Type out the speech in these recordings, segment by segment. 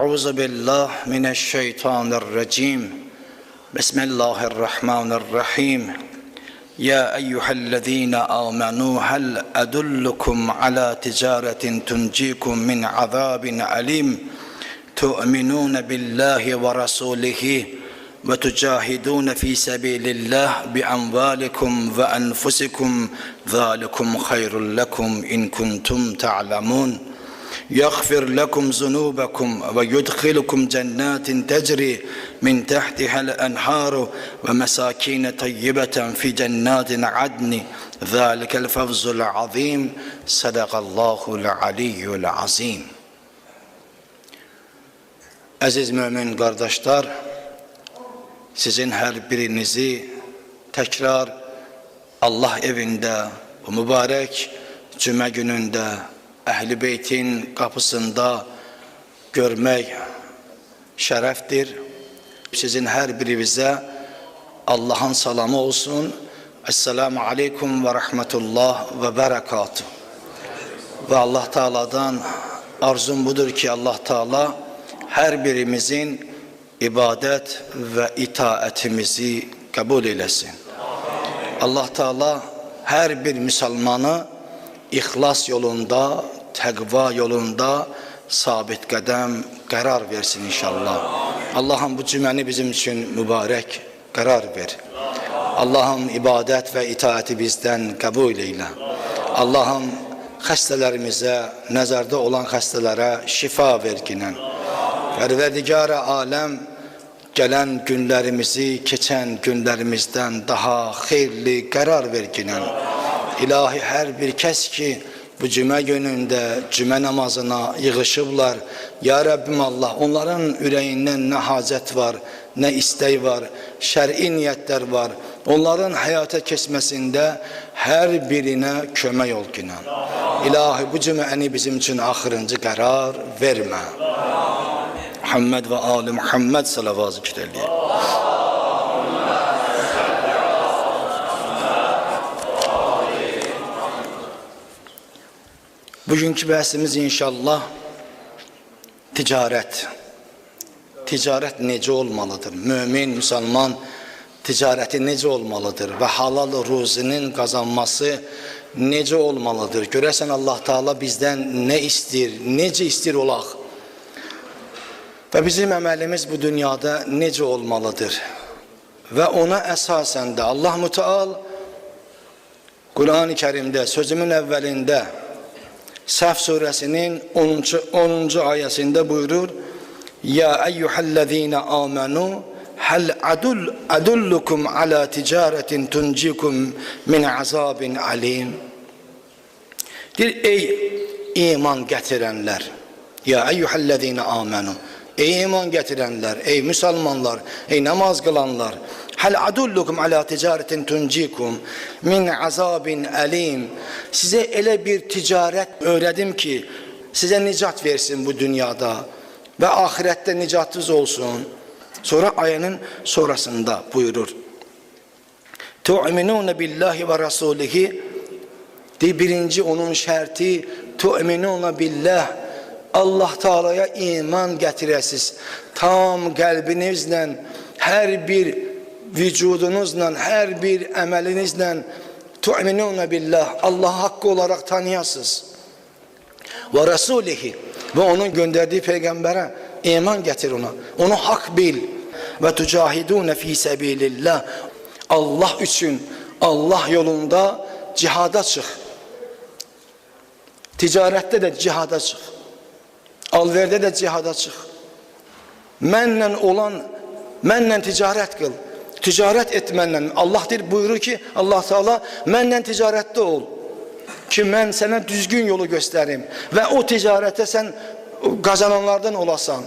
أعوذ بالله من الشيطان الرجيم بسم الله الرحمن الرحيم يا أيها الذين آمنوا هل أدلكم على تجارة تنجيكم من عذاب أليم تؤمنون بالله ورسوله وتجاهدون في سبيل الله بأموالكم وأنفسكم ذلكم خير لكم إن كنتم تعلمون يغفر لكم ذنوبكم ويدخلكم جنات تجري من تحتها الأنهار ومساكين طيبة في جنات عدن ذلك الفوز العظيم صدق الله العلي العظيم. Aziz mümin kardeşler, sizin her birinizi tekrar Allah evinde, bu mübarek cuma gününde Ehl-i Beyt'in kapısında görmek şereftir. Sizin her birinize Allah'ın salamı olsun. Esselamu aleyküm ve rahmetullah ve berekatuhu. Ve Allah Teala'dan arzum budur ki Allah Teala her birimizin ibadet ve itaatimizi kabul eylesin. Allah Teala her bir Müslümanı ihlas yolunda, tekva yolunda sabit kadem karar versin inşallah. Allah'ım bu cümleni bizim için mübarek karar ver. Allah'ım ibadet ve itaati bizden kabul eyle. Allah'ım hastalarımıza, nazarda olan hastalara şifa ver ginen. Perverdigar-ı alem gelen günlerimizi geçen günlerimizden daha hayırlı karar ver ginen. İlahi her bir kes ki bu cuma gününde cuma namazına yığışıblar. Ya Rabbim Allah, onların yüreğinden ne hacet var, ne isteği var, şer'i niyetler var. Onların hayata kesmesinde her birine kömək ol günan. İlahi bu cuma'ni bizim için ahırıncı karar verme. Muhammed ve Ali Muhammed salavat zikirliye. Bugünkü bahsimiz inşallah ticaret. Ticaret nece olmalıdır? Mümin, Müslüman ticareti nece olmalıdır? Ve halal ruzinin kazanması nece olmalıdır? Göresen Allah Teala bizden ne istir, nece istir olaq? Ve bizim emelimiz bu dünyada nece olmalıdır? Ve ona esasen de Allah Müteal Kur'an-ı Kerim'de sözümün evvelinde Saf suresinin 10. ayetinde buyurur: Ya eyyühellezine amenu hel adullukum ala ticaretin tuncikum min azabin alim. Ey iman getirenler, ya eyyühellezine amenu, ey iman getirenler, ey Müslümanlar, ey namaz kılanlar, hel adullukum ala ticaretin tuncikum min azabin alim. Size ele bir ticaret öğredim ki size nicat versin bu dünyada ve ahirette nicatınız olsun. Sonra ayenin sonrasında buyurur: Tu'minune billahi ve rasulihi. Birinci onun şerti tu'minune billah. Allah Teala'ya iman getiresiz. Tam kalbinizle, her bir vücudunuzla, her bir emelinizle tu'minune billah, Allah hakkı olarak tanıyasınız. Ve rasulihi, ve onun gönderdiği peygambere iman getir ona. Onu hak bil. Ve tucahidune fi sebilillah. Allah için, Allah yolunda cihada çık. Ticarette de cihada çık. Alverde de cihada çık. Menle ticaret kıl. Ticaret etmenle. Allah buyurur ki Allah Teala menle ticarette ol. Ki ben sana düzgün yolu göstereyim. Ve o ticarete sen kazananlardan olasan.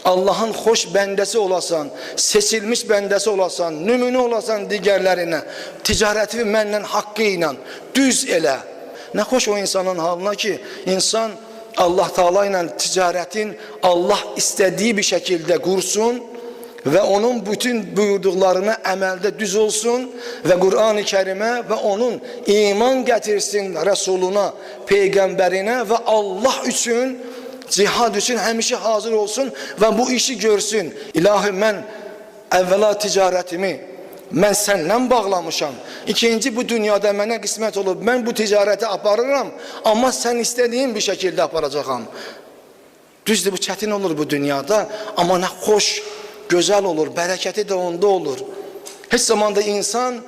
Allah'ın hoş bendesi olasan. Seçilmiş bendesi olasan. Nümune olasan diğerlerine. Ticareti menle hakkıyla düz ele. Ne hoş o insanın haline ki insan Allah Teala ile ticaretin Allah istediği bir şekilde kursun ve onun bütün buyurduklarını emelde düz olsun ve Kur'an-ı Kerim'e ve onun iman getirsin Resuluna, peygamberine ve Allah için cihad üçün həmişə hazır olsun və bu işi görsün. İlahi, mən əvvəla ticarətimi mən səndən bağlamışam. İkinci, bu dünyada mənə qismət olub, mən bu ticarəti aparıram, amma sən istədiyin bir şəkildə aparacaqam. Düzdür, bu çətin olur bu dünyada, amma nə xoş, gözəl olur, bərəkəti də onda olur. Heç zamanda insan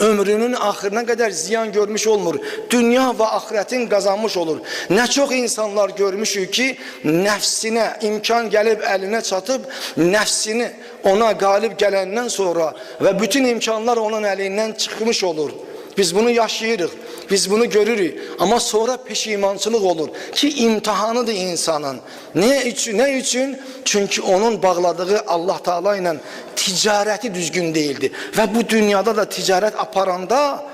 ömrünün axırına qədər ziyan görmüş olmur. Dünya və axirətin qazanmış olur. Nə çox insanlar görmüşük ki, nəfsinə imkan gəlib əlinə çatıb, nəfsini ona qalib gələndən sonra və bütün imkanlar onun əlindən çıxmış olur. Biz bunu yaşayırıq, biz bunu görürük. Amma sonra peşimançılıq olur ki, imtihanıdır insanın. Ne üçün? Çünki onun bağladığı Allah Teala ilə ticarəti düzgün değildi. Və bu dünyada da ticarət aparanda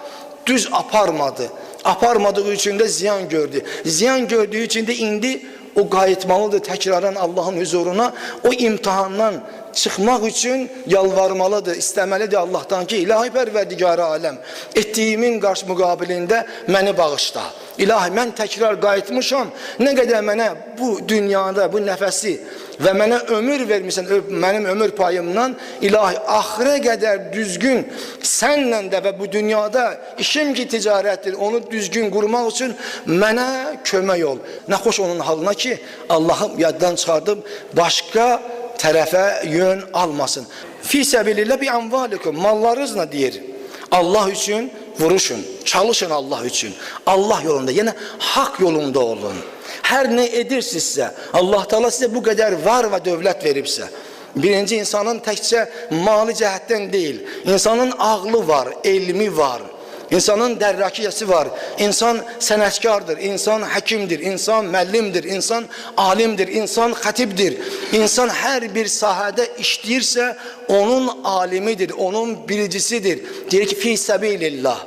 düz aparmadı. Aparmadığı üçün də ziyan gördü. Ziyan gördüğü için de indi o qayıtmalıdır təkrarən Allahın huzuruna. O imtihandan çıxmaq üçün yalvarmalıdır, istəməlidir Allah'tan ki, ilahi pərverdigar aləm, etdiyimin qarşı müqabilində məni bağışla. İlahi, mən təkrar qayıtmışam, nə qədər mənə bu dünyada, bu nəfəsi və mənə ömür vermişsən, mənim ömür payımdan, ilahi, axıra qədər düzgün sənlə də və bu dünyada işim ki ticarətdir, onu düzgün qurmaq üçün mənə kömək ol. Nə xoş onun halına ki, Allahım yaddan çıxardıb başqa tərəfə yön almasın. Fi səbilillah bi amvalikum, mallarınızla deyir. Allah üçün vuruşun, çalışın Allah üçün. Allah yolunda, yəni haqq yolunda olun. Hər nə edirsinizsə, Allah Teala sizə bu qədər var və dövlət veribsə, birinci insanın təkcə mali cəhətdən deyil, insanın ağlı var, elmi var. İnsanın dərrakiyəsi var, insan sənətkardır, insan həkimdir, insan müəllimdir, insan alimdir, insan xətibdir. İnsan hər bir sahədə işləyirsə, onun alimidir, onun bilicisidir. Deyir ki, fi səbilillah.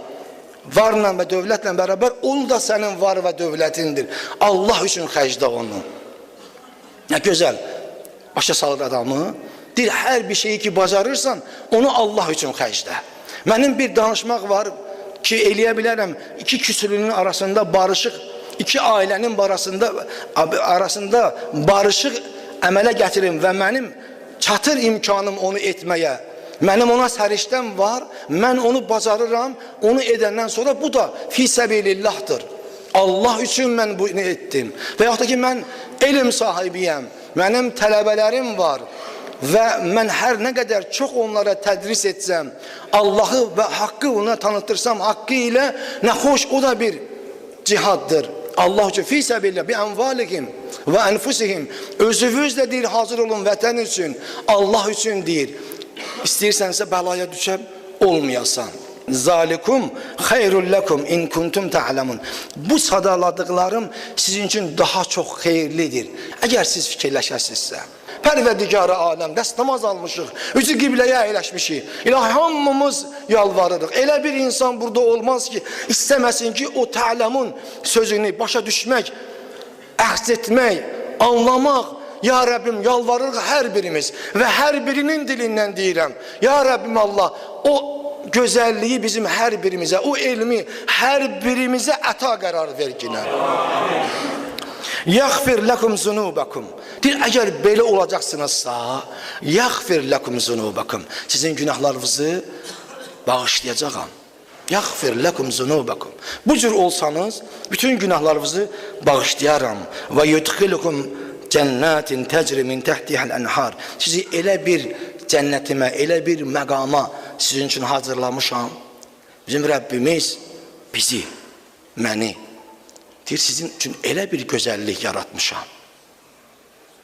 Varla və dövlətlə bərabər, ol da sənin var və dövlətindir. Allah üçün xərclə onu. Nə gözəl, başa salır adamı. Deyir, hər bir şeyi ki bacarırsan, onu Allah üçün xərclə. Mənim bir danışmaq var ki, eləyə bilərəm, iki küsürünün arasında barışıq, iki ailənin arasında barışıq əmələ gətirim və mənim çatır imkanım onu etməyə. Mənim ona səriştəm var, mən onu bacarıram, onu edəndən sonra bu da fi səbilillahdır. Allah üçün mən bunu etdim. Və yaxud da ki, mən elm sahibiyəm, mənim tələbələrim var və mən hər nə qədər çox onlara tədris etsəm, Allahı və haqqı ona tanıtırsam, haqqı ilə nə xoş, o da bir cihaddır. Allah üçün fi səbilillah bi envalihim və enfusihim, özünüzlə deyir, hazır olun vətən üçün, Allah üçün deyir. İstəyirsənsə bəlaya düşə olmayasan. Zalikum xeyrul lekum in kuntum ta'lamun. Bu sadaladıqlarım sizin üçün daha çox xeyirlidir. Əgər siz fikirləşəsinizsə. Pərverdigarı aləm, dəst namaz almışıq, üzü qibləyə əyləşmişik. İlahi, hamımız yalvarırıq. Elə bir insan burada olmaz ki, istəməsin ki, o ta'lamun sözünü başa düşmək, əhs etmək, anlamaq. Ya Rabbim, yalvarırıq hər birimiz və hər birinin dilindən deyirəm. Ya Rabbim Allah, o gözəlliyi bizim hər birimizə, o elmi hər birimizə əta qərar verginə. Yaghfir lakum zunubakum. Deyir, əgər belə olacaqsınızsa, yaghfir lakum zunubakum. Sizin günahlarınızı bağışlayacağam. Yaghfir lakum zunubakum. Bu cür olsanız, bütün günahlarınızı bağışlayaram. Və yudkhilukum cennetin tecri min tehtiha'l enhar. Sizi elə bir cənnətimə, elə bir məqama sizin üçün hazırlamışam. Bizim Rəbbimiz bizi, məni deyir, sizin üçün elə bir gözəllik yaratmışam.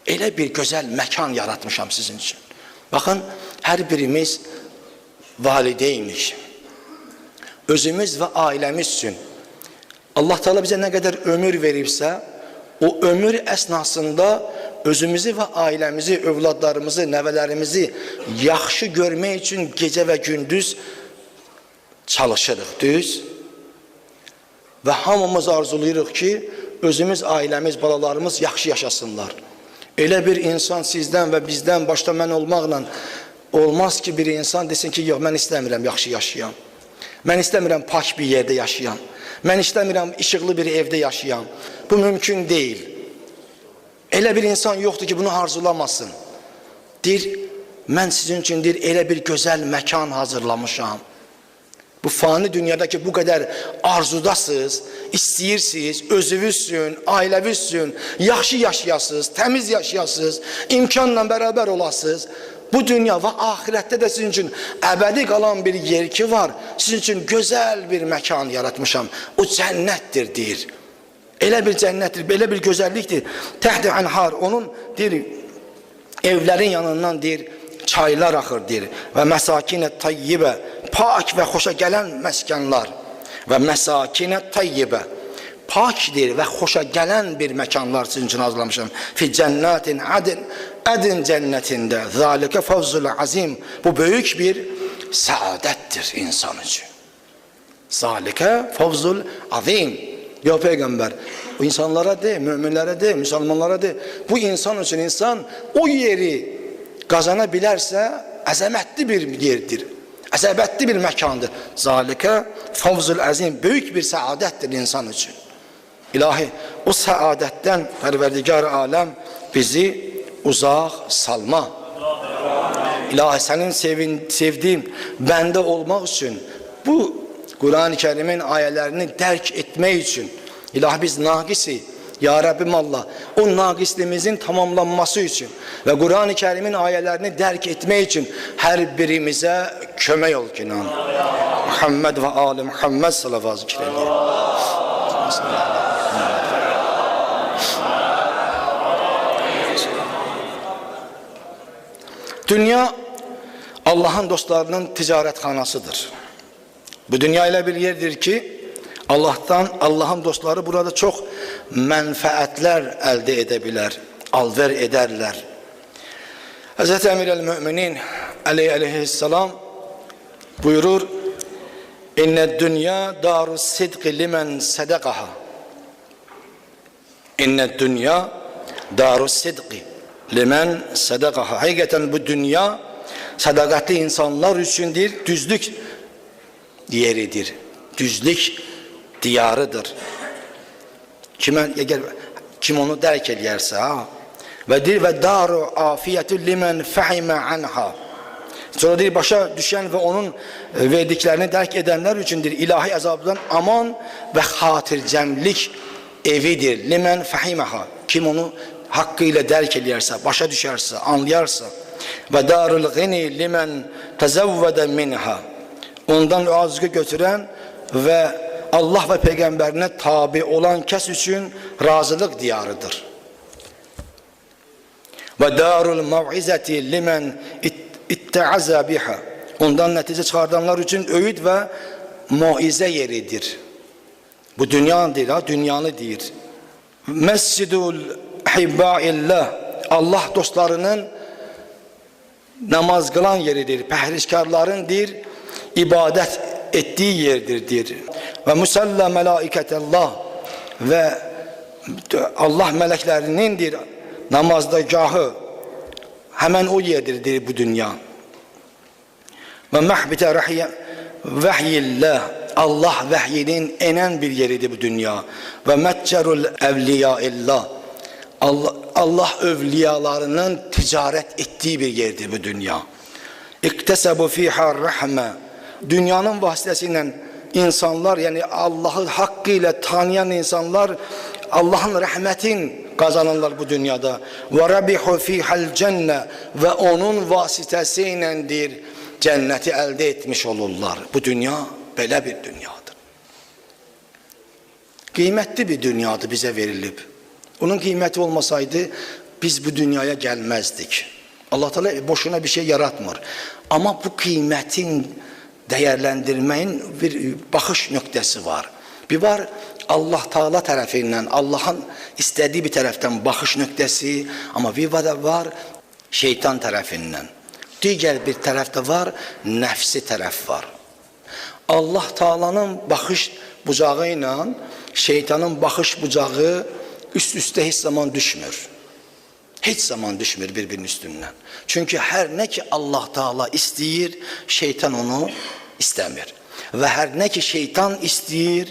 Elə bir gözəl məkan yaratmışam sizin üçün. Baxın, hər birimiz valideymiş. Özümüz və ailəmiz üçün. Allah Teala bizə nə qədər ömür veribsə, o ömür əsnasında özümüzü və ailəmizi, övladlarımızı, nəvələrimizi yaxşı görmək üçün gecə və gündüz çalışırıq, düz. Və hamımız arzulayırıq ki, özümüz, ailəmiz, balalarımız yaxşı yaşasınlar. Elə bir insan sizdən və bizdən başda mən olmaqla olmaz ki, bir insan desin ki, yox, mən istəmirəm yaxşı yaşayam. Mən istəmirəm pak bir yerdə yaşayam. Mən istəmirəm işıqlı bir evdə yaşayam. Bu mümkün deyil. Elə bir insan yoxdur ki, bunu arzulamasın. Deyir, mən sizin üçün deyir, elə bir gözəl məkan hazırlamışam. Bu fani dünyadakı bu qədər arzudasınız, istəyirsiniz, özünüzsün, ailəvizsün, yaxşı yaşayasınız, təmiz yaşayasınız, imkanla bərabər olasınız. Bu dünya və ahirətdə də sizin üçün əbədi qalan bir yer ki var, sizin üçün gözəl bir məkan yaratmışam. O cənnətdir deyir. Elə bir cənnətdir, belə bir gözəllikdir. Təht-i ənhar, onun deyir, evlərin yanından deyir, çaylar axır deyir. Və məsakinə tayyibə, pak və xoşa gələn məskənlər. Və məsakinə tayyibə, pakdir və xoşa gələn bir məkanlar sizin üçün hazırlamışam. Fi cənnatin adin, ədin cənnətində, zəlikə fəvzul azim. Bu böyük bir səadətdir insan üçün. Zəlikə fəvzul azim. Ya Peygamber, bu insanlara de, müminlere de, Müslümanlara de, bu insan için insan o yeri kazanabilirse əzəmətli bir yerdir, əzəmətli bir məkandır. Zalikə fəvzul azim, büyük bir saadettir insan için. İlahi, o saadetdən Pərverdigar aləm bizi uzaq salma. İlahi, senin sevdiğin bende olmak için bu Kur'an-ı Kerim'in ayelerini dərk etmək üçün İlahi biz naqisi, Ya Rabbim Allah, o naqislimizin tamamlanması üçün və Kur'an-ı Kerim'in ayelerini dərk etmək üçün hər birimizə kömək ol ki, Muhammed və Ali Muhammed salavat zikr edir. Dünya Allah'ın dostlarının ticarətxanasıdır. Bu dünya ile bir yerdir ki Allah'ın dostları burada çok menfaatler elde edebilir, alver ederler. Hz. Emir el-Müminin aleyhisselam buyurur: İnned dünya darus sidqi limen sadaqaha. İnned dünya darus sidqi limen sadaqaha. Hakikaten bu dünya sadakatli insanlar içindir, düzlük yeridir. Düzlük diyarıdır. Kim onu dərk eləyərsə, və daru afiyetü limen fəhimə anha. Sonra deyir, başa düşən və onun verdiklərini dərk edənlər üçündür ilahi əzabdan aman və xatircəmlik evidir. Limen fəhiməha. Kim onu haqqı ilə dərk eləyərsə, başa düşərsə, anlayarsa. Və darul gini limen təzəvvədə minha. Ondan azgı götürən və Allah ve Peygamberine tabi olan kəs üçün razılıq diyarıdır. Ve darul mev'izeti limen itta'aza biha. Ondan nəticə çıxardanlar üçün öğüt ve muizə yeridir. Bu dünyanı deyir, dünyanı deyir. Mescidul hibbaillah, Allah dostlarının namaz kılan yeridir. Pəhrizkarların deyir, ibadet ettiği yerdir deyir. Ve musalla melaiketellah ve Allah meleklerinin namazdagahı hemen o yerdir deyir bu dünya. Ve mahbite vahyillah, Allah vahyinin enen bir yeridir bu dünya. Ve metcerul evliyaillah, Allah evliyalarının ticaret ettiği bir yerdir bu dünya. İktesebu fiha rahme, dünyanın vasitəsilə insanlar, yani Allah'ı hakkıyla tanıyan insanlar Allah'ın rahmetin kazanırlar bu dünyada. Ve rabihu fihal cenne, ve onun vasitəsiylədir cenneti elde etmiş olurlar. Bu dünya belə bir dünyadır. Kıymetli bir dünyadır bize verilib. Onun kıymeti olmasaydı biz bu dünyaya gelmezdik. Allah Teala boşuna bir şey yaratmır. Ama bu kıymetin değerlendirmeyin bir bakış nöqtəsi var. Bir var Allah Teala tərəfindən, Allah'ın istediği bir tərəfdən bakış nöqtəsi, ama bir var şeytan tərəfindən. Diğer bir tərəfdə var nəfsi tərəf var. Allah Teala'nın bakış bucağı ile şeytanın bakış bucağı üst üste hiç zaman düşmür. Hiç zaman düşmür birbirinin üstünden. Çünkü her ne ki Allah Teala istəyir, şeytan onu istəmir. Ve her ne ki şeytan istəyir,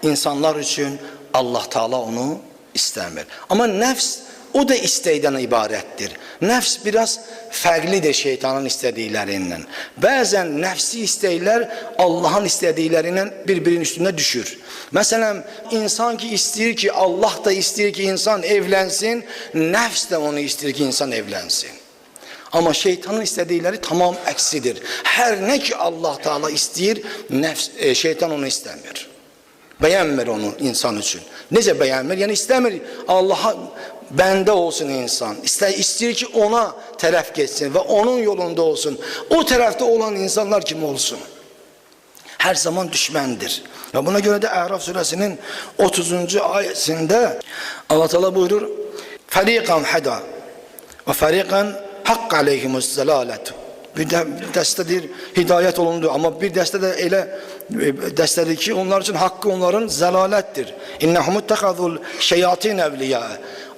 insanlar için Allah Teala onu istəmir. Ama nefs o da istəkdən ibarətdir. Nəfs biraz fərqlidir şeytanın istədiklərindən. Bəzən nəfsi istəklər Allahın istədiklərindən bir-birinin üstünə düşür. Məsələn, insan ki istəyir ki, Allah da istəyir ki, insan evlənsin, nəfs də onu istəyir ki, insan evlənsin. Amma şeytanın istədikləri tamam əksidir. Hər nə ki Allah Teala istəyir, şeytan onu istəmir. Bəyənmir onu insan üçün. Necə bəyənmir? Yəni istəmir Allaha bəndə olsun insan. İstəyir ki ona tərəf geçsin və onun yolunda olsun. O tərəfdə olan insanlar kimi olsun. Hər zaman düşməndir. Və buna görə də Əraf surəsinin 30-cu ayəsində Allah Teala buyurur: "Fəriqan hada və fəriqan haqq aleyhimus zəlalət." Bir dəstədir, hidayət olundu. Amma bir dəstə də elə dəstədir ki, onlar üçün haqqı onların zəlalətdir. İnnəhum ittəxazul şeyatin əvliya.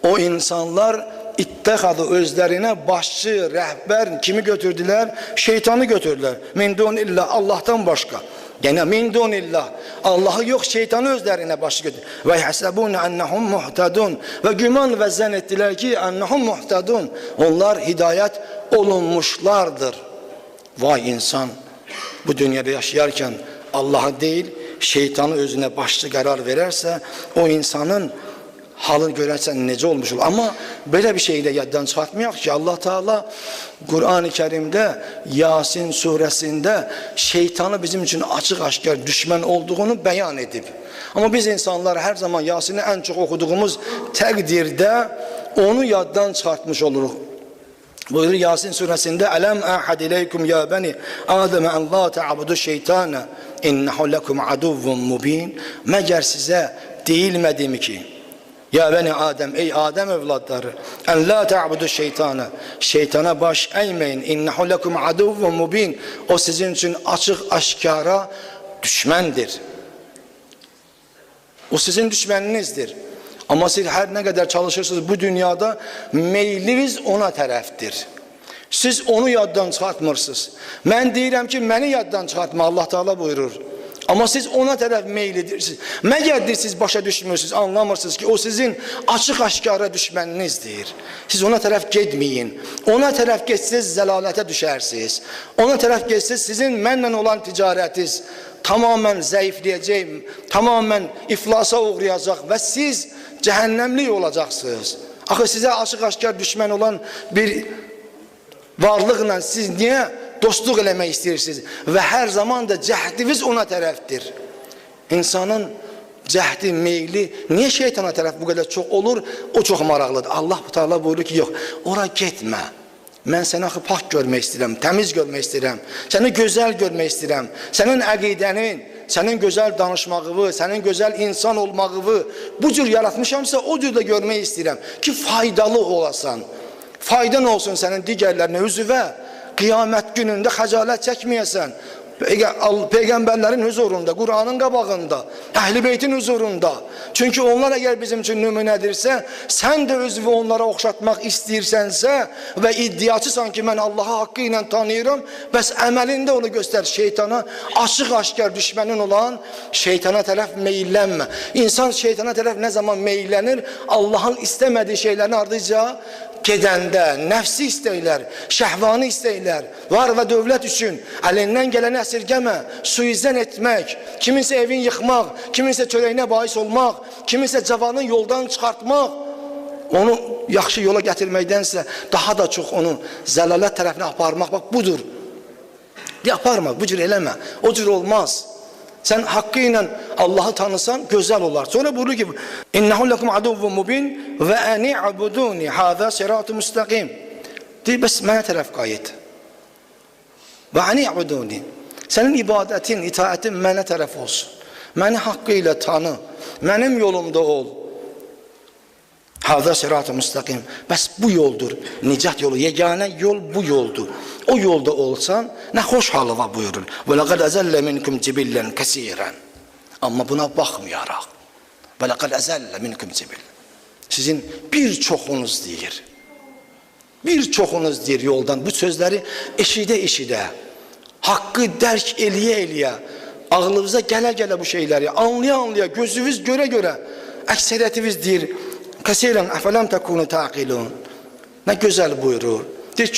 O insanlar ittəxazu özlərinə başçı, rəhbər kimi götürdülər? Şeytanı götürdülər. Min dunillah, Allahdan başqa. Yəni min dunillah, Allahı yox, şeytanı özlərinə başçı götürdülər. Və yəhsəbunə ennəhum muhtədun. Və güman və zənn etdilər ki, ennəhum muhtədun. Onlar hidayət olunmuşlardır. Vay insan, bu dünyada yaşayarkən Allah'a değil, şeytanı özünə başçı qərar verərsə, o insanın halı görərsən necə olmuş olur. Amma belə bir şeyi də yaddan çıxartmayaq ki, Allah Teala Qur'an-ı Kerimdə Yasin surəsində şeytanı bizim üçün açıq-aşkar düşmən olduğunu bəyan edib. Amma biz insanlar hər zaman Yasin'i ən çox oxuduğumuz təqdirdə onu yaddan çıxartmış oluruq. Buyurur Yasin surəsində: "Ələm əhəd ileykum ya bəni Adəmə ən la ta'budu şeytanə innehu lekum aduvvun mubin." Məgər sizə deyilmədimi ki, ya bəni Adəm, ey Adəm övladları, ən la ta'budu şeytanə, şeytana baş əyməyin, innehu lekum aduvvun mubin. O sizin üçün açıq-aşkara düşməndir. O sizin düşməninizdir. Amma siz hər nə qədər çalışırsınız bu dünyada, meyliniz ona tərəfdir. Siz onu yaddan çıxartmırsınız. Mən deyirəm ki, məni yaddan çıxartma, Allah Teala buyurur. Amma siz ona tərəf meylidirsiniz. Məgərdir siz başa düşmürsünüz, anlamırsınız ki, o sizin açıq-aşkara düşməninizdir. Siz ona tərəf getməyin. Ona tərəf geçsiniz, zəlalətə düşərsiniz. Ona tərəf geçsiniz, sizin mənlə olan ticarətiniz tamamən zəifləyəcək, tamamən iflasa uğrayacaq və siz cəhənnəmlik olacaqsınız. Axı sizə açıq-aşkar düşmən olan bir varlıqla siz niyə dostluq eləmək istəyirsiniz? Və hər zaman da cəhdiniz ona tərəfdir. İnsanın cəhdi, meyli niyə şeytana tərəf bu qədər çox olur? O çox maraqlıdır. Allah Teala buyurur ki, yox, ora getmə. Mən səni axı pak görmək istəyirəm, təmiz görmək istəyirəm, səni gözəl görmək istəyirəm, sənin əqidənin, sənin gözəl danışmağını, sənin gözəl insan olmağını bu cür yaratmışamsa o cür də görmək istəyirəm ki, faydalı olasan, faydan olsun sənin digərlərinə, üzvə, qiyamət günündə xəcalət çəkməyəsən, Peyğəmbərlərin huzurunda, Qur'anın qabağında, Əhl-i Beytin huzurunda. Çünki onlar əgər bizim üçün nümunədirsə, sən də özünü onlara oxşatmaq istəyirsənsə və iddiaçısan ki, mən Allahı haqqı ilə tanıyıram, bəs əməlində onu göstər. Şeytana açıq-aşkar düşmənin olan şeytana tərəf meyillənmə. İnsan şeytana tərəf nə zaman meyillənir? Allahın istəmədiyi şeylərin ardıca gedəndə, nəfsi istəklər, şəhvani istəklər, var və dövlət üçün əlindən gələni əsirgəmə, suizən etmək, kiminsə evin yıxmaq, kiminsə çörəyinə bahis olmaq, kiminsə cavanın yoldan çıxartmaq, onu yaxşı yola gətirməkdənsə daha da çox onu zəlalət tərəfinə aparmaq, bax budur. Aparma, bu cür eləmə, o cür olmaz. Sən haqqı ilə Allahı tanısan gözəl olar. Sonra buyurur ki, İnnehu lekum aduvvun mubin və ani'buduni hada siratun müstəqim. Deyir, bəs mənə tərəf qayıt. Və ani'buduni. Sənin ibadətin, itaətin mənə tərəf olsun. Məni haqqı ilə tanı. Mənim yolumda ol. Hada siratun müstəqim. Bəs bu yoldur. Nicat yolu, yeganə yol bu yoldur. O yolda olsan, nə xoş halıva buyurur. Və ləqəd əzəllə minkum cibillən kəsirən. Amma buna baxmayaraq. Və ləqəd əzəllə minkum cibillən. Sizin bir çoxunuz deyir. Bir çoxunuz deyir yoldan. Bu sözləri eşidə-eşidə, haqqı dərk eləyə-eləyə, ağlınıza gələ-gələ bu şeyləri, anlaya-anlaya, gözünüz görə-görə, əksəriyyətiniz deyir, Kəsirən əfələm təkunu taqilun. Nə gözəl buyurur. Deyir,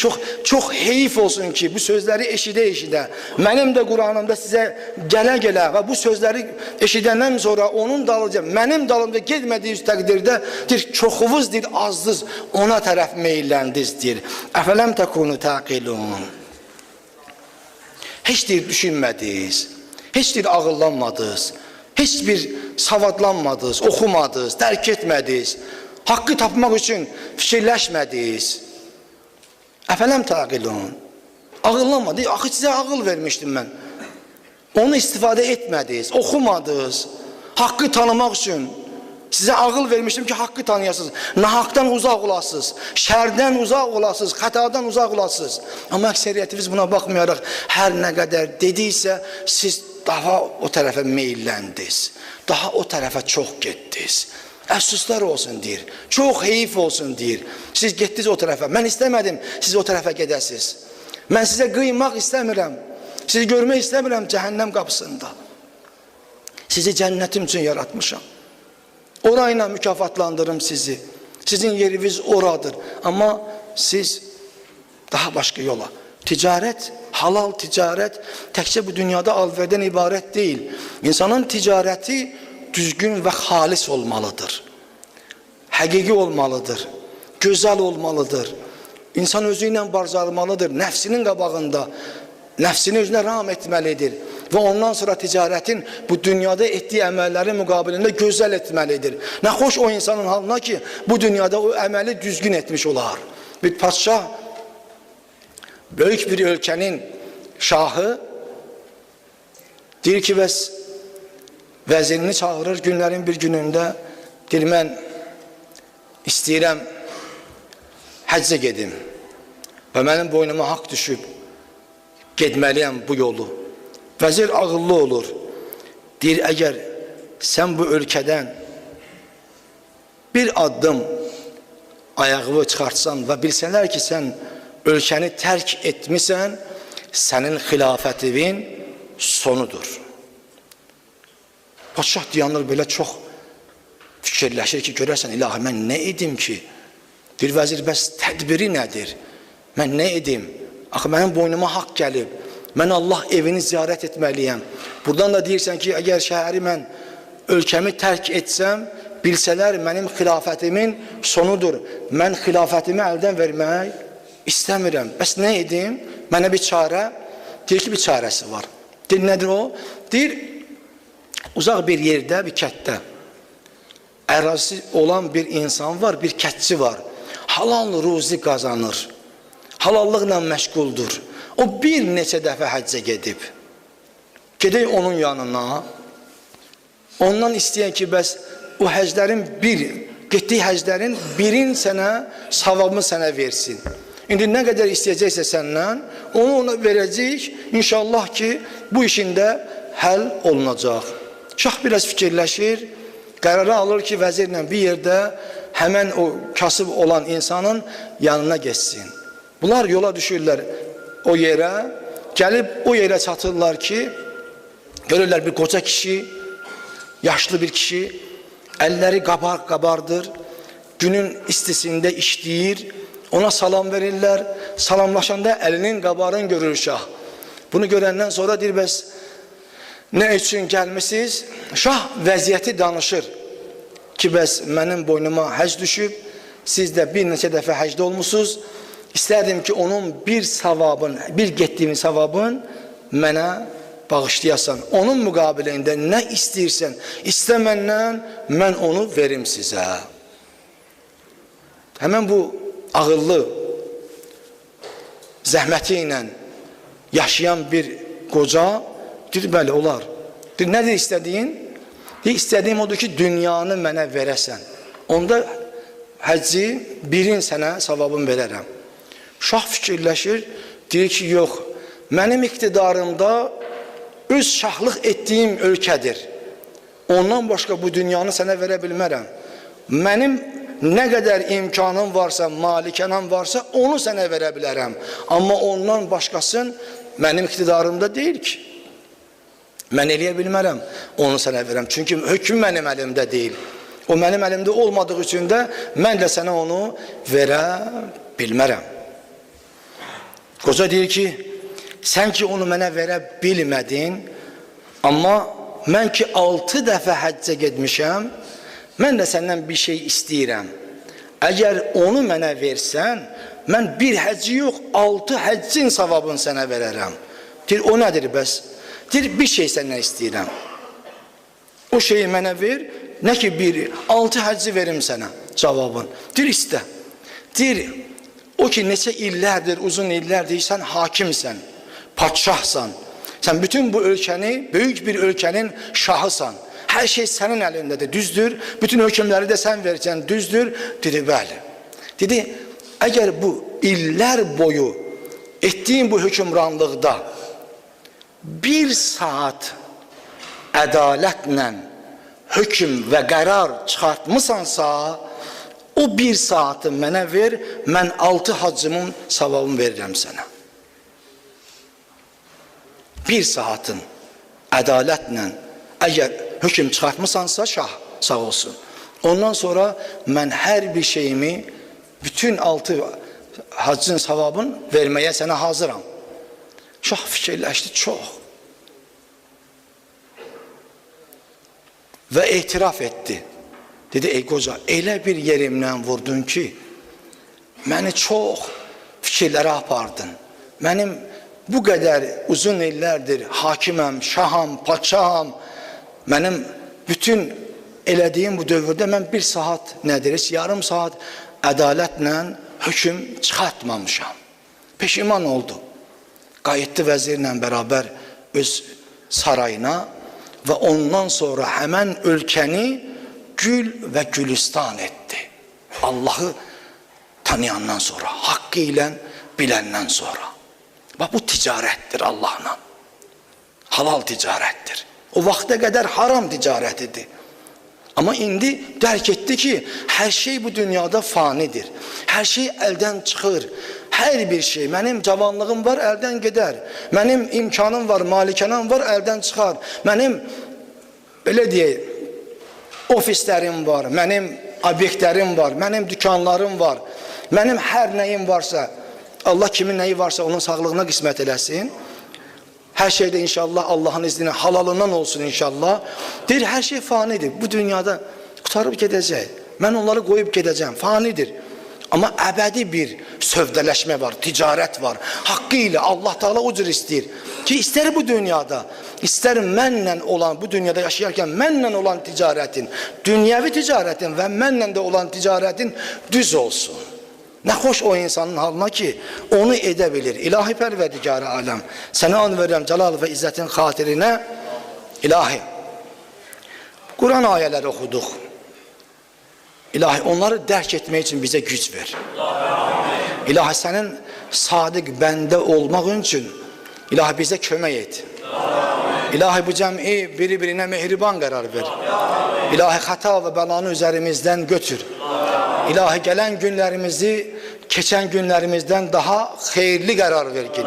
çox heyif olsun ki, bu sözləri eşidə-eşidə, mənim də Quranımda sizə gələ-gələ və bu sözləri eşidəndən sonra onun dalınca, mənim dalımda getmədiyi təqdirdə, deyir, çoxuvuz, deyir, azdız, ona tərəf meyilləndiniz, deyir. Əfələm təkunu taqilun. Heç deyir, düşünmədiniz, heç deyir, ağıllanmadınız, heç bir savadlanmadınız, oxumadınız, dərk etmədiniz, haqqı tapmaq üçün fikirləşmədiniz. Əfələm taqilun. Ağıllanmadı. Axı sizə ağıl vermişdim mən. Onu istifadə etmədiniz, oxumadınız. Haqqı tanımaq üçün sizə ağıl vermişdim ki, haqqı tanıyasınız. Nahaqdan uzaq olasınız, şərdən uzaq olasınız, xətadan uzaq olasınız. Amma əksəriyyətiniz buna baxmayaraq hər nə qədər dediysə, siz daha o tərəfə meyilləndiniz. Daha o tərəfə çox getdiniz. Əfsuslar olsun deyir. Çox heyif olsun deyir. Siz getdiniz o tərəfə. Mən istəmədim siz o tərəfə gedəsiniz. Mən sizə qıymaq istəmirəm. Sizi görmək istəmirəm cəhənnəm qapısında. Sizi cənnətim üçün yaratmışam. Orayla mükafatlandırım sizi. Sizin yeriniz oradır. Amma siz daha başqa yola. Ticarət, halal ticarət təkcə bu dünyada alverdən ibarət deyil. İnsanın ticarəti düzgün və xalis olmalıdır. Həqiqi olmalıdır. Gözəl olmalıdır. İnsan özü ilə barcarmalıdır. Nəfsinin qabağında, nəfsini özünə ram etməlidir. Və ondan sonra ticarətin bu dünyada etdiyi əməllərin müqabilində gözəl etməlidir. Nə xoş o insanın halına ki, bu dünyada o əməli düzgün etmiş olar. Bir padşah, böyük bir ölkənin şahı deyir ki, vəzirini çağırır günlərin bir günündə, deyir, mən istəyirəm həccə gedim və mənim boynuma haqq düşüb, getməliyəm bu yolu. Vəzir ağıllı olur, deyir, əgər sən bu ölkədən bir addım ayağı çıxartsan və bilsələr ki, sən ölkəni tərk etmisən, sənin xilafətin sonudur. Padşah dayanır belə çox fikirləşir ki, görərsən ilahi mən nə edim ki? Bir vəzir bəs tədbiri nədir? Mən nə edim? Axı mənim boynuma haqq gəlib. Mən Allah evini ziyarət etməliyəm. Buradan da deyirsən ki, əgər şəhəri mən ölkəmi tərk etsəm, bilsələr mənim xilafətimin sonudur. Mən xilafətimi əldən vermək istəmirəm. Bəs nə edim? Mənə bir çarə? Deyir ki, bir çarəsi var. Deyir, nədir o? Deyir, uzaq bir yerdə, bir kətdə ərazisi olan bir insan var, bir kətçi var. Halal ruzi qazanır. Halallıqla məşğuldur. O bir neçə dəfə həccə gedib. Gedək onun yanına. Ondan istəyən ki, bəs o həclərin getdiyi həclərin birin sənə, savabını sənə versin. İndi nə qədər istəyəcəksə səndən, onu ona verəcək. İnşallah ki, bu işində həll olunacaq. Şah biraz fikirləşir, qərarı alır ki, vəzirlə bir yerdə həmən o kasıb olan insanın yanına geçsin. Bunlar yola düşürlər o yerə, gəlib o yerə çatırlar ki, görürlər bir qoca kişi, yaşlı bir kişi, əlləri qabardır, günün istisində işləyir, ona salam verirlər, salamlaşanda əlinin qabarını görür şah. Bunu görəndən sonra deyir, bəs nə üçün gəlmişsiniz? Şah vəziyyəti danışır ki, bəs mənim boynuma həc düşüb, siz də bir neçə dəfə həcdə olmuşsunuz, İstərdim ki, onun bir getdiyim savabın mənə bağışlayasan. Onun müqabilində nə istəyirsən, istəməndən mən onu verim sizə. Həmən bu ağıllı, zəhməti ilə yaşayan bir qoca, deyir, bəli, olar. Deyir, nədir istədiyin? Deyir, istədiyim odur ki, dünyanı mənə verəsən. Onda həcci birin sənə savabını verərəm. Şah fikirləşir, deyir ki, yox, mənim iqtidarımda öz şahlıq etdiyim ölkədir. Ondan başqa bu dünyanı sənə verə bilmərəm. Mənim nə qədər imkanım varsa, malikənəm varsa, onu sənə verə bilərəm. Amma ondan başqasın mənim iqtidarımda deyil ki. Mən eləyə bilmərəm, onu sənə verəm. Çünki hökm mənim əlimdə deyil. O mənim əlimdə olmadığı üçün də mən də sənə onu verə bilmərəm. Qoca deyir ki, sən ki onu mənə verə bilmədin, amma mən ki 6 dəfə həccə getmişəm, mən də səndən bir şey istəyirəm. Əgər onu mənə versən, mən bir həcci yox, 6 həccin savabını sənə verərəm. Deyir, o nədir bəs? Deyir, bir şey səndən istəyirəm. O şeyi mənə ver, nə ki 6 həcci verim sənə cavabın. Deyir, istə. Deyir, o ki neçə illərdir, uzun illərdir, sən hakimsən, padşahsan. Sən bütün bu ölkəni, böyük bir ölkənin şahısan. Hər şey sənin əlindədir, düzdür. Bütün hökmləri də sən verirsən, düzdür. Dedi, bəli. Dedi, əgər bu illər boyu etdiyin bu hökmranlıqda 1 saat ədalətlə hökm və qərar çıxartmısansa, o 1 saatı mənə ver, mən 6 haccımın savabını verirəm sənə. 1 saatın ədalətlə əgər hökm çıxartmısansa şah sağ olsun. Ondan sonra mən hər bir şeyimi, bütün 6 haccın savabını verməyə sənə hazıram. Şah fikirləşdi çox. Və etiraf etdi. Dedi, ey qoca, elə bir yerimdən vurdun ki, məni çox fikirlərə apardın. Mənim bu qədər uzun illərdir hakiməm, şaham, padşaham. Mənim bütün elədiyim bu dövrdə mən 1 saat nədir, yarım saat ədalətlə hökm çıxartmamışam. Peşiman oldu. Qayıtdı vəzirlə bərabər öz sarayına və ondan sonra həmən ölkəni gül və gülistan etdi. Allahı tanıyandan sonra, haqqı ilə biləndən sonra. Bax, bu ticarətdir Allahla. Halal ticarətdir. O vaxta qədər haram ticarət idi. Amma indi dərk etdi ki, hər şey bu dünyada fanidir. Hər şey əldən çıxır. Hər bir şey, mənim cavanlığım var, əldən gedər. Mənim imkanım var, malikanəm var, əldən çıxar. Mənim, belə deyək, ofislərim var, mənim obyektlərim var, mənim dükanlarım var. Mənim hər nəyim varsa, Allah kimin nəyi varsa onun sağlığına qismət eləsin. Hər şeydə inşallah Allahın izni halalından olsun inşallah. Deyir, hər şey fanidir. Bu dünyada qutarıb gedəcək. Mən onları qoyub gedəcəm. Fanidir. Amma əbədi bir sövdələşmə var, ticarət var. Haqqı ilə Allah Teala o cür istəyir ki, istər bu dünyada, istər mənlə olan, bu dünyada yaşayarkən mənlə olan ticarətin, dünyəvi ticarətin və mənlə də olan ticarətin düz olsun. Nə xoş o insanın halına ki, onu edə bilir. İlahi pərverdigarı aləm, sənə an verirəm cəlal və izzətin xatirinə. İlahi, Quran ayələri oxuduq. İlahi, onları dərk etmək üçün bizə güc ver. İlahi, sənin sadiq bəndə olmaq üçün İlahi, bizə kömək et. İlahi, bu cəmi biri-birinə mehriban qərar ver. İlahi, xəta və bəlanı üzərimizdən götür. İlahi, gələn günlərimizi keçən günlərimizdən daha xeyirli qərar ver ki.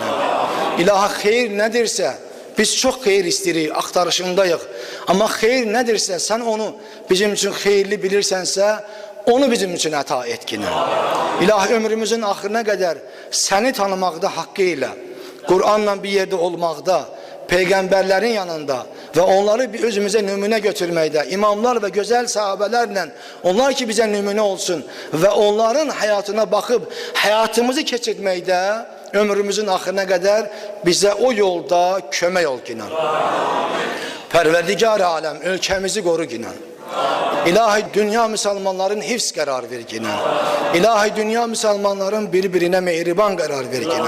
İlahi, xeyir nədirsə, biz çox xeyir istəyirik, axtarışındayıq. Amma xeyir nədirsə, sən onu bizim üçün xeyirli bilirsənsə, onu bizim üçün əta et ki. İlahi, ömrümüzün axırına qədər səni tanımaqda haqqı ilə, Qur'anla bir yerdə olmaqda, peyğəmbərlərin yanında və onları özümüzə nümunə götürməkdə, imamlar və gözəl sahabələrlə, onlar ki bizə nümunə olsun və onların həyatına baxıb həyatımızı keçirməkdə ömrümüzün axırına qədər bizə o yolda kömək ol ki. Pərverdigar aləm, ölkəmizi qoru ki. İlahi, dünya müsəlmanların hifz qərar ver ki. İlahi, dünya müsəlmanların bir-birinə mehriban qərar ver ki.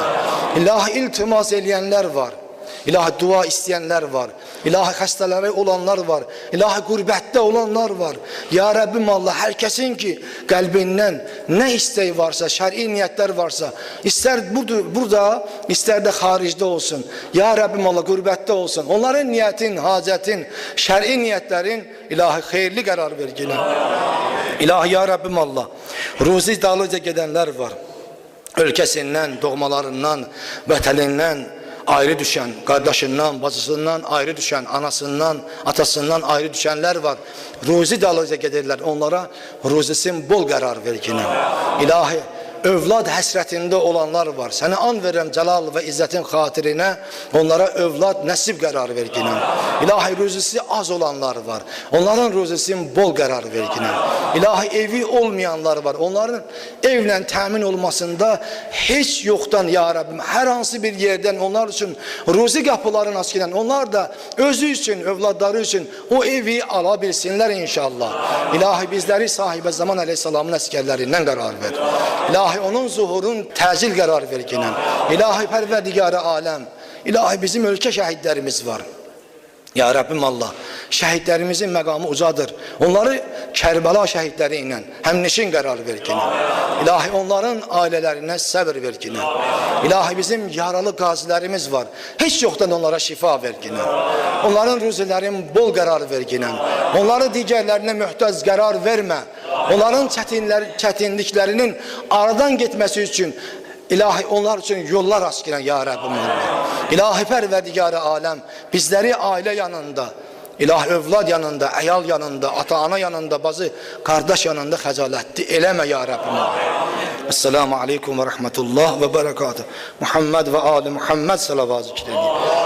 İlahi, iltimas eləyənlər var. İlahi, dua istəyənlər var. İlahi, xəstələri olanlar var. İlahi, qürbətdə olanlar var. Ya Rəbbim Allah, hər kəsin ki qəlbindən nə istəyi varsa, şəri niyyətlər varsa, istər burada, istər də xaricdə olsun. Ya Rəbbim Allah, qürbətdə olsun. Onların niyyətin, hacətin, şəri niyyətlərin İlahi, xeyirli qərar verginə. İlahi, ya Rəbbim Allah, ruzi dalıca gedənlər var. Ölkəsindən, doğmalarından, vətənindən, ayrı düşən, qardaşından, bacısından ayrı düşən, anasından, atasından ayrı düşənlər var. Ruzi dalınca gedirlər. Onlara ruzisin bol qərar ver yine. İlahi, övlad həsrətində olanlar var. Sənə an verirəm cəlal və izzətin xatirinə, onlara övlad nəsib qərar ver yine. İlahi, ruzisi az olanlar var. Onların ruzisin bol qərar ver yine. İlahi, evi olmayanlar var. Onların evlə təmin olmasında heç yoxdan ya Rabbim, hər hansı bir yerdən onlar üçün ruzi qapılarını aç edən, onlar da özü üçün, övladları üçün o evi ala bilsinlər inşallah. İlahi, bizləri sahibə zaman əleyhissalamın əskərlərindən qərar ver. İlahi, onun zuhurun təcil qərar ver yine. İlahi, pərverdigarı aləm. İlahi, bizim ölkə şəhidlərimiz var. Ya Rabbim Allah, şəhidlərimizin məqamı ucadır. Onları Kərbəla şəhidləri ilə həmneşin qərar ver yine. İlahi, onların ailələrinə səbir ver yine. İlahi, bizim yaralı qazilərimiz var. Heç yoxdan onlara şifa ver yine. Onların ruzilərin bol qərar ver yine. Onları digərlərinə möhtac qərar vermə. Onların çətinliklərinin aradan getməsi üçün İlahi, onlar üçün yollar aşkıran ya Rabbim Allah. İlahi, pərverdigarı aləm, bizləri ailə yanında, İlahi, övlad yanında, əyal yanında, ata-ana yanında, bazı qardaş yanında xəcalətli eləmə ya Rabbim Allah. Esselamu aleykum və rəhmətullah və bərəkatuhu. Muhammed və ali Muhammed salavat zikr edin.